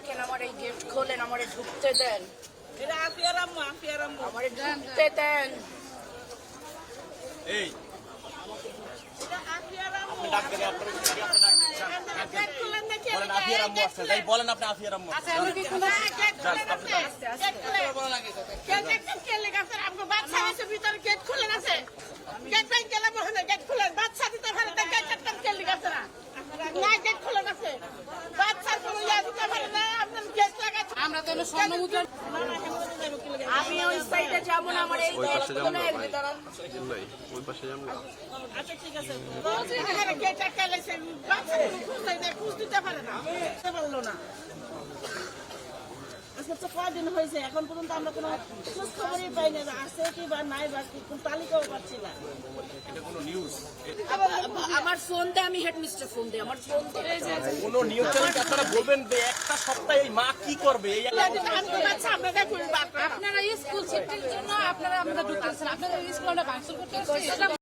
রাখেন, আমার এই গেট খোলেন, আমার ঢুকতে দেন, এটা আফিয়ার আম্মু আমার ঢুকতে দেন। এই এটা আফিয়ার আম্মু গেট খুলেন না কে বলেন আফিয়ার আম্মু আছে তাই বলেন আপনি আফিয়ার আম্মু আচ্ছা আমি কি খুলে গেট খুলে আছে গেট খুলে কে লেগে আছে আমগো বাচ্চা আছে ভিতরে গেট খুলে আছে গেট ভাই গেলে বলে গেট খুলে বাচ্চা দিতে পারে না গেট একটা কে লেগে আছে না না গেট খুলে আছে বাচ্চা কোনো ইয়া দিতে পারে না আপনার গেট লাগা আমরা তো স্বর্ণ মুদ্রা, আমি ওই সাইডে যাব না, আমার এই গেট খোলেন। ওই পাশে যাবো না। আচ্ছা ঠিক আছে এখানে গেট একটা লেছে বাচ্চা খুঁজ দিতে পারে না পারলো না। আজকে তো কয়দিন হয়েছে এখন পর্যন্ত আমরা কোনো খোঁজ খবরই পাই না আছে কি বা নাই বা কি কোন তালিকাও পাচ্ছি না। এটা কোনো নিউজ আমার ফোন দে, আমি হেডমিস্টার ফোন দে, আমার ফোন দে। কোনো নিউজ চ্যানেল আপনারা বলবেন যে একটা সপ্তাহে এই মা কি করবে এই আপনারা স্কুল শিফটের জন্য আপনারা আমাদের ঢুকতেছেন, আপনাদের স্কুল আমরা ভাঙচুর করতে